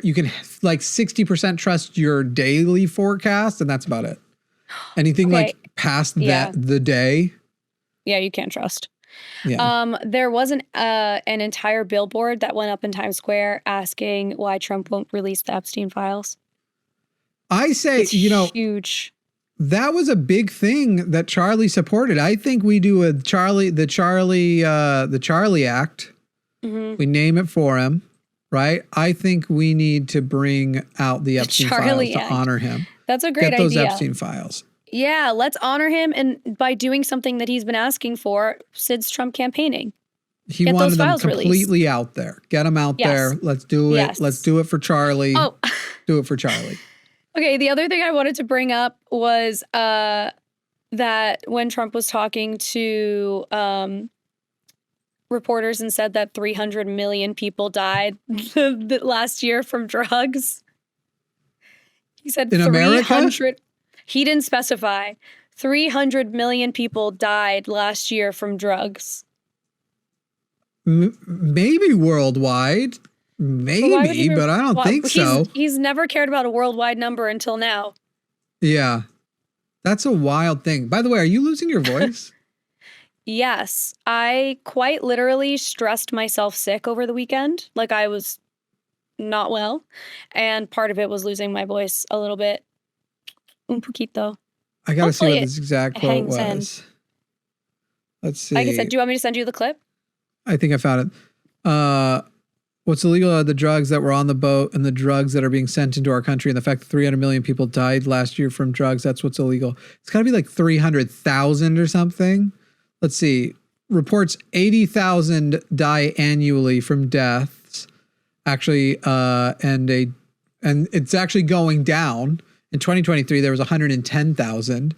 you can like 60% trust your daily forecast and that's about it. Anything like past the day.
Yeah, you can't trust.
Yeah.
There was an entire billboard that went up in Times Square asking why Trump won't release the Epstein files.
I say,
it's huge.
That was a big thing that Charlie supported. I think we do the Charlie Act.
Mm-hmm.
We name it for him, right? I think we need to bring out the Epstein files to honor him.
That's a great idea.
Get those Epstein files.
Yeah, let's honor him, and by doing something that he's been asking for since Trump campaigning.
He wanted them completely out there. Get them out there. Let's do it.
Yes.
Let's do it for Charlie.
Oh.
Do it for Charlie.
Okay, the other thing I wanted to bring up was that when Trump was talking to reporters and said that 300 million people died last year from drugs. He said
in
300.
America?
He didn't specify. 300 million people died last year from drugs.
Maybe worldwide. Maybe, but I don't think so.
He's never cared about a worldwide number until now.
Yeah. That's a wild thing. By the way, are you losing your voice?
Yes. I quite literally stressed myself sick over the weekend. Like I was not well. And part of it was losing my voice a little bit. Un poquito.
I gotta see what this exact quote was. Let's see.
Like I said, do you want me to send you the clip?
I think I found it. What's illegal are the drugs that were on the boat and the drugs that are being sent into our country. And the fact that 300 million people died last year from drugs, that's what's illegal. It's got to be like 300,000 or something. Let's see. Reports 80,000 die annually from deaths. Actually, and it's actually going down. In 2023, there was 110,000.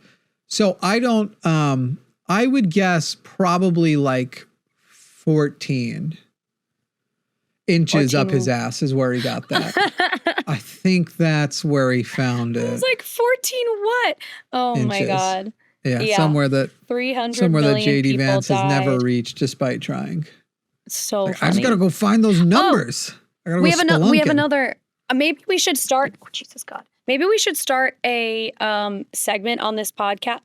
So I would guess probably like 14 inches up his ass is where he got that. I think that's where he found it.
It was like 14 what? Oh inches. My God.
Yeah, somewhere that
300 million
JD Vance
died.
has never reached despite trying.
So funny.
I just got to go find those numbers.
We have another, maybe we should start, oh, Jesus God. Maybe we should start a segment on this podcast.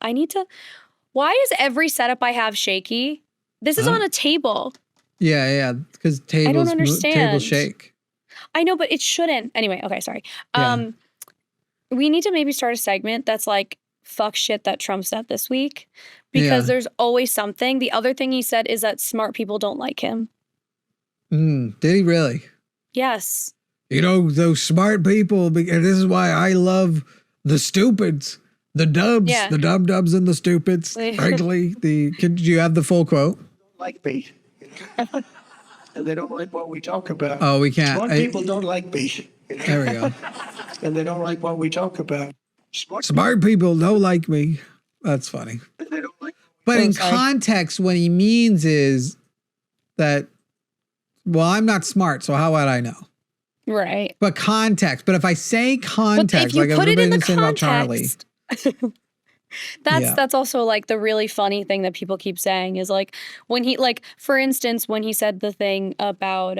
Why is every setup I have shaky? This is on a table.
Yeah, because tables shake.
I know, but it shouldn't. Anyway, okay, sorry. We need to maybe start a segment that's like, fuck shit that Trump said this week. Because there's always something. The other thing he said is that smart people don't like him.
Did he really?
Yes.
You know, those smart people, and this is why I love the stupids, the dubs, the dub-dubs and the stupids. Frankly, do you have the full quote?
Like me. And they don't like what we talk about.
Oh, we can't.
Smart people don't like me.
There we go.
And they don't like what we talk about.
Smart people don't like me. That's funny.
They don't like
but in context, what he means is that, well, I'm not smart, so how would I know?
Right.
But context. But if I say context, like everybody's been saying about Charlie.
That's also like the really funny thing that people keep saying is like when he, like, for instance, when he said the thing about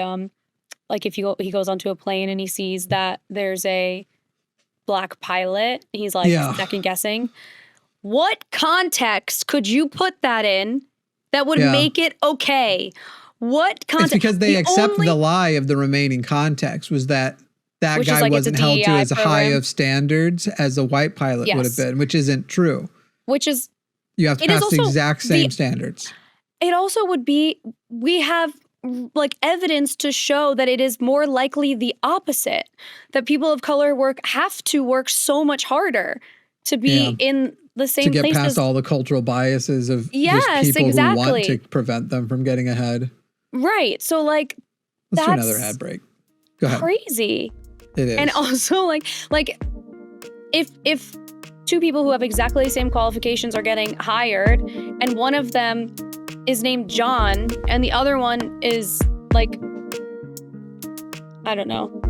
like if he goes onto a plane and he sees that there's a black pilot, he's like second guessing. What context could you put that in that would make it okay? What context?
It's because they accept the lie of the remaining context was that guy like wasn't held to as high of standards as a white pilot would have been, which isn't true. You have to pass the exact same standards.
It also would be, we have like evidence to show that it is more likely the opposite, that people of color have to work so much harder to be in the same place. To
get past all the cultural biases of just people who want to prevent them from getting ahead.
Right. So like,
let's do another ad break. Go ahead.
Crazy.
It is.
And also like if two people who have exactly the same qualifications are getting hired, and one of them is named John, and the other one is like, I don't know.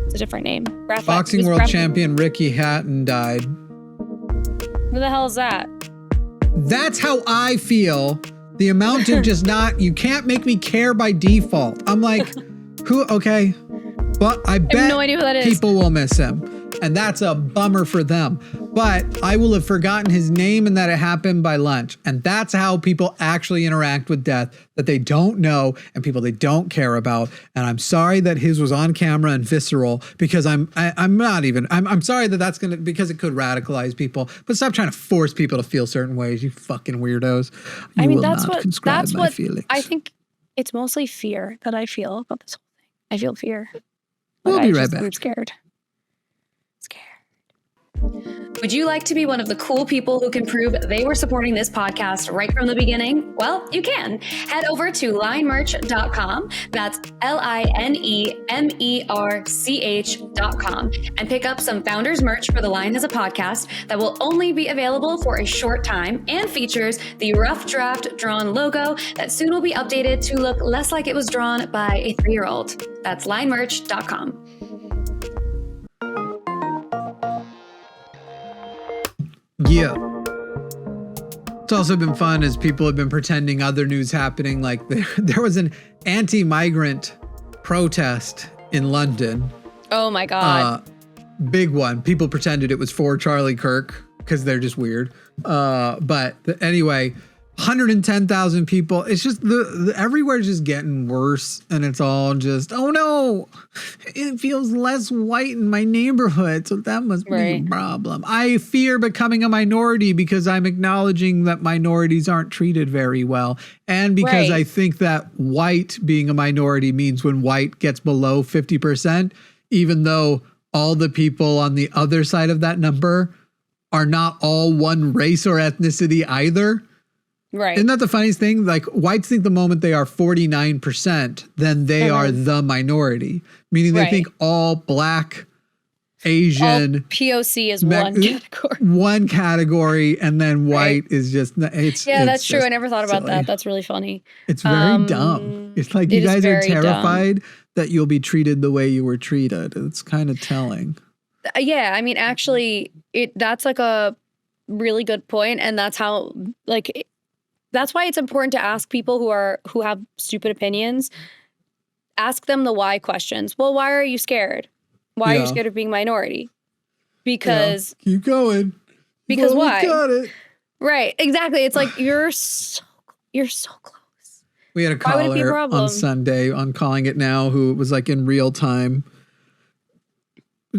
It's a different name.
Boxing world champion Ricky Hatton died.
Who the hell is that?
That's how I feel. The amount of just not, you can't make me care by default. I'm like, who? Okay. But I bet
have no idea who that is.
People will miss him. And that's a bummer for them. But I will have forgotten his name and that it happened by lunch. And that's how people actually interact with death, that they don't know and people they don't care about. And I'm sorry that his was on camera and visceral, because I'm sorry that that's going to, because it could radicalize people. But stop trying to force people to feel certain ways, you fucking weirdos. You will not conscribe my feelings.
I think it's mostly fear that I feel about this whole thing. I feel fear.
We'll be right back.
I'm scared.
Would you like to be one of the cool people who can prove they were supporting this podcast right from the beginning? Well, you can. Head over to linemerch.com. That's linemerch.com and pick up some Founders merch for The Line as a podcast that will only be available for a short time and features the rough draft drawn logo that soon will be updated to look less like it was drawn by a 3-year-old. That's linemerch.com.
Yeah. It's also been fun as people have been pretending other news happening. Like there was an anti-migrant protest in London.
Oh my God.
Big one. People pretended it was for Charlie Kirk because they're just weird. Anyway, 110,000 people. It's just everywhere's just getting worse, and it's all just, oh no, it feels less white in my neighborhood, so that must be a problem. I fear becoming a minority because I'm acknowledging that minorities aren't treated very well, and because I think that white being a minority means when white gets below 50%, even though all the people on the other side of that number are not all one race or ethnicity either.
Right.
Isn't that the funniest thing? Like, whites think the moment they are 49%, then they are the minority, meaning they think all Black, Asian,
all POC is one category.
One category, and then white is just, it's
that's true. I never thought about that. That's really funny.
It's very dumb. It's like you guys are terrified that you'll be treated the way you were treated. It's kind of telling.
Yeah, I mean, actually, that's like a really good point, and that's how, like, that's why it's important to ask people who have stupid opinions. Ask them the why questions. Well, why are you scared? Why are you scared of being minority? Because
keep going.
Because why?
Got it.
Right. Exactly. It's like you're so close.
We had a caller on Sunday on Calling It Now who was like in real time.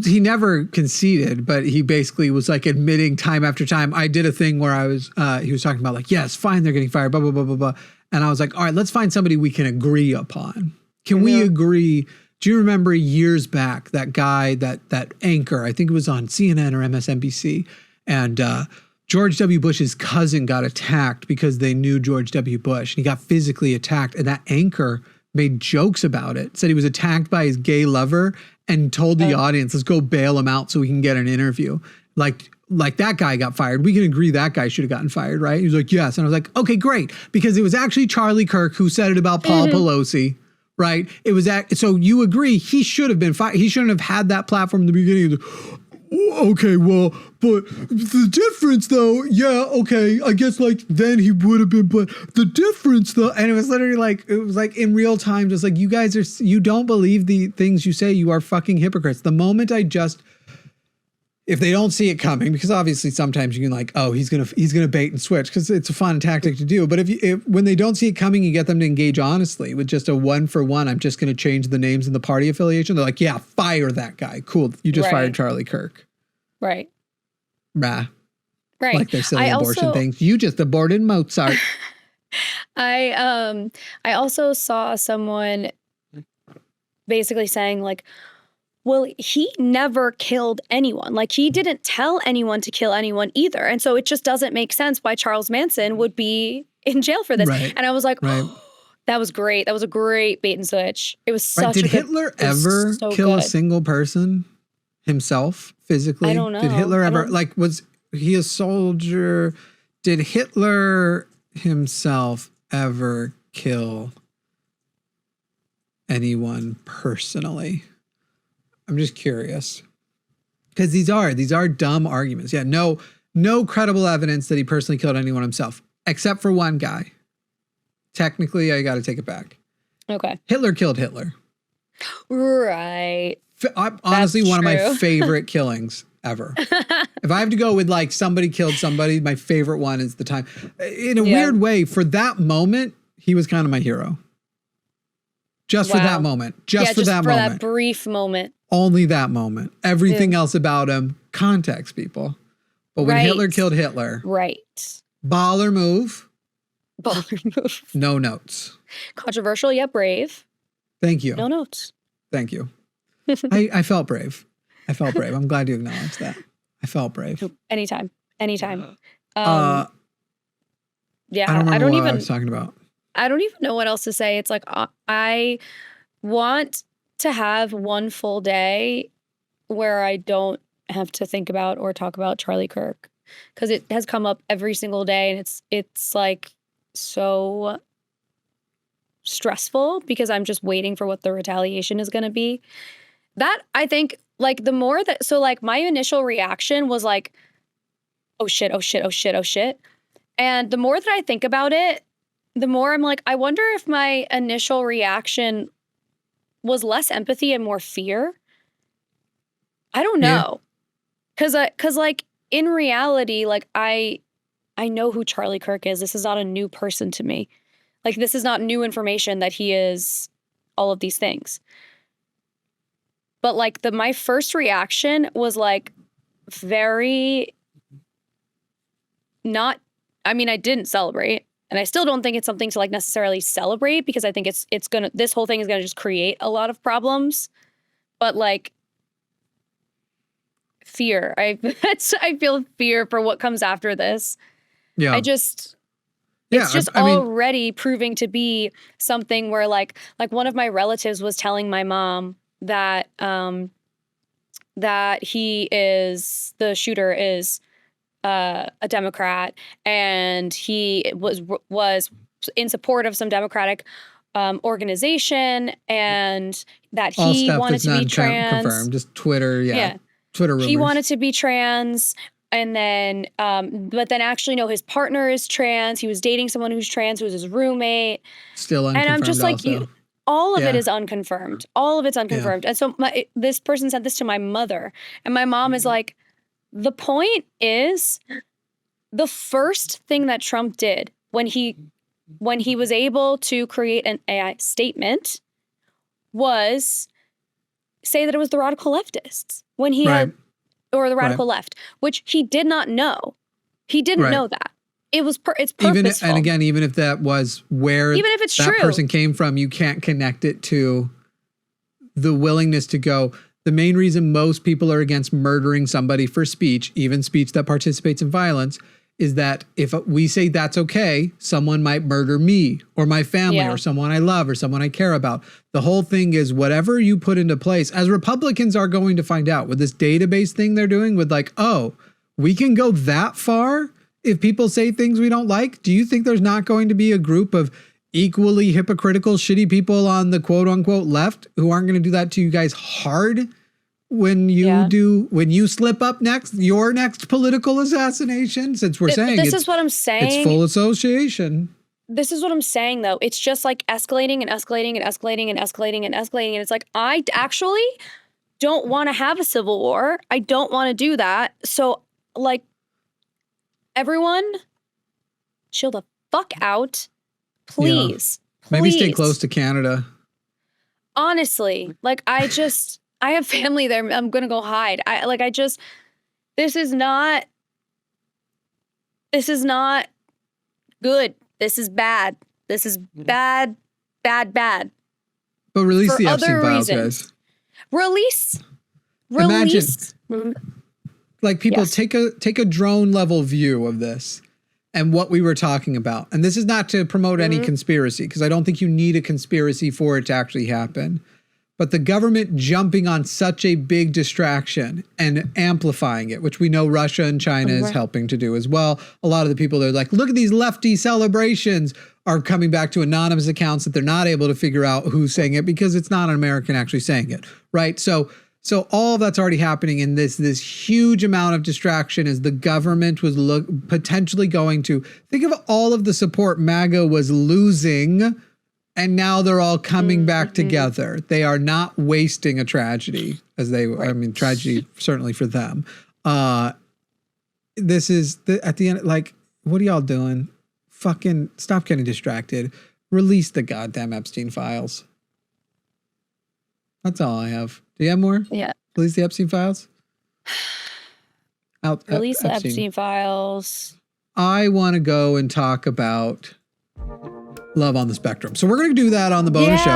He never conceded, but he basically was like admitting time after time. I did a thing where he was talking about like, yes, fine, they're getting fired, blah, blah, blah, blah, blah. And I was like, all right, let's find somebody we can agree upon. Can we agree? Do you remember years back, that guy, that anchor, I think it was on CNN or MSNBC, and George W. Bush's cousin got attacked because they knew George W. Bush, and he got physically attacked. And that anchor made jokes about it, said he was attacked by his gay lover, and told the audience, let's go bail him out so we can get an interview. Like that guy got fired. We can agree that guy should have gotten fired, right? He was like, yes. And I was like, okay, great. Because it was actually Charlie Kirk who said it about Paul Pelosi, right? It was so you agree he should have been fired. He shouldn't have had that platform in the beginning. Okay, well, but the difference though, I guess like then he would have been, but the difference though, and it was literally like, it was like in real time, just like, you guys you don't believe the things you say, you are fucking hypocrites. The moment if they don't see it coming, because obviously sometimes you can like, oh, he's gonna bait and switch because it's a fun tactic to do. But if when they don't see it coming, you get them to engage honestly with just a 1-for-1. I'm just gonna change the names and the party affiliation. They're like, yeah, fire that guy. Cool, you just fired Charlie Kirk.
Right.
Rah.
Right.
Like their silly abortion things. You just aborted Mozart.
I also saw someone basically saying like, well, he never killed anyone. Like, he didn't tell anyone to kill anyone either. And so it just doesn't make sense why Charles Manson would be in jail for this.
Right.
And I was like, oh, that was great. That was a great bait and switch. It was such
Did Hitler ever kill a single person himself physically?
I don't know.
Did Hitler ever, like, he a soldier? Did Hitler himself ever kill anyone personally? I'm just curious. Because these are dumb arguments. Yeah, no credible evidence that he personally killed anyone himself, except for one guy. Technically, I got to take it back.
Okay.
Hitler killed Hitler.
Right.
Honestly,
That's
one
true.
of my favorite killings ever. If I have to go with like somebody killed somebody, my favorite one is the time. In a weird way, for that moment, he was kind of my hero. Just for that moment. Just for that moment.
That brief moment.
Only that moment. Everything else about him, context, people. But when Hitler killed Hitler.
Right.
Baller move.
Baller move.
No notes.
Controversial yet brave.
Thank you.
No notes.
Thank you. I felt brave. I felt brave. I'm glad you acknowledged that. I felt brave.
Anytime.
Yeah.
I
I don't even know what I was talking about.
I don't even know what else to say. It's like, I want to have one full day where I don't have to think about or talk about Charlie Kirk, because it has come up every single day, and it's like so stressful because I'm just waiting for what the retaliation is going to be. That, I think, like, the more that, so like my initial reaction was like, oh shit, oh shit, oh shit, oh shit. And the more that I think about it, the more I'm like, I wonder if my initial reaction was less empathy and more fear. I don't know. Cause like in reality, like I know who Charlie Kirk is. This is not a new person to me. Like, this is not new information that he is all of these things. But like my first reaction was like very not, I mean, I didn't celebrate. And I still don't think it's something to like necessarily celebrate, because I think it's gonna, this whole thing is gonna just create a lot of problems. But like fear, I feel fear for what comes after this. Yeah. It's just already proving to be something where like one of my relatives was telling my mom that that the shooter is a Democrat, and he was in support of some Democratic organization, and that he wanted to be trans.
Confirmed, just Twitter, Twitter rumors.
He wanted to be trans, and then, but then actually, no, his partner is trans. He was dating someone who's trans, who was his roommate.
Still unconfirmed. And I'm just like,
all of it is unconfirmed. All of it's unconfirmed. And so this person sent this to my mother, and my mom is like, the point is, the first thing that Trump did when he was able to create an AI statement was say that it was the radical leftists when he had, or the radical left, which he did not know. He didn't know that. It's purposeful.
Even if that was where
even if it's
that
true.
Person came from, you can't connect it to the willingness to go. The main reason most people are against murdering somebody for speech, even speech that participates in violence, is that if we say that's okay, someone might murder me or my family or someone I love or someone I care about. The whole thing is whatever you put into place, as Republicans are going to find out with this database thing they're doing with like, oh, we can go that far if people say things we don't like. Do you think there's not going to be a group of equally hypocritical, shitty people on the quote unquote left who aren't going to do that to you guys hard when you slip up your next political assassination? Since we're saying
this is what I'm saying.
It's full association.
This is what I'm saying, though. It's just like escalating and escalating and escalating and escalating and escalating. And it's like, I actually don't want to have a civil war. I don't want to do that. So like, everyone chill the fuck out. Please.
Maybe stay close to Canada.
Honestly, like I have family there. I'm going to go hide. This is not good. This is bad. This is bad. But
release the Epstein files, guys.
Release.
Imagine, like, people take a drone level view of this and what we were talking about. And this is not to promote any conspiracy, because I don't think you need a conspiracy for it to actually happen. But the government jumping on such a big distraction and amplifying it, which we know Russia and China is helping to do as well. A lot of the people that are like, look at these lefty celebrations, are coming back to anonymous accounts that they're not able to figure out who's saying it because it's not an American actually saying it, right? So all of that's already happening in this huge amount of distraction as the government was potentially going to think of all of the support MAGA was losing. And now they're all coming back together. They are not wasting a tragedy tragedy certainly for them. This is at the end, like, what are y'all doing? Fucking stop getting distracted. Release the goddamn Epstein files. That's all I have. Do you have more?
Yeah.
Release the Epstein files.
Release the Epstein files.
I want to go and talk about Love on the Spectrum. So we're going to do that on the bonus show.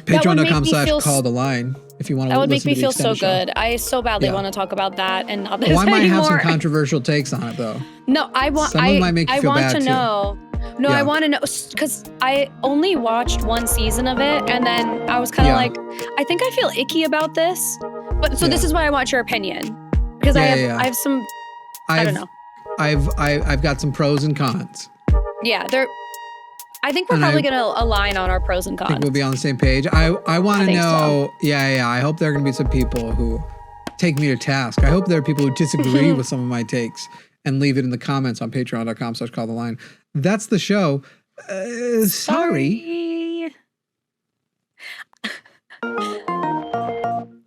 Patreon.com/call the line if you want to.
That would make me feel so
show.
good. I so badly want to talk about that and not this
I might
anymore.
have some controversial takes on it though.
No, I want.
Some of them might make you feel
want
bad
to
too.
know. No, I want to know because I only watched one season of it, and then I was kind of like, I think I feel icky about this. But so this is why I want your opinion because I have some. I don't know.
I've got some pros and cons.
Yeah, I think we're probably going to align on our pros and cons.
I think we'll be on the same page. I want to know. So. Yeah. I hope there are going to be some people who take me to task. I hope there are people who disagree with some of my takes and leave it in the comments on patreon.com/calltheline. That's the show. Sorry.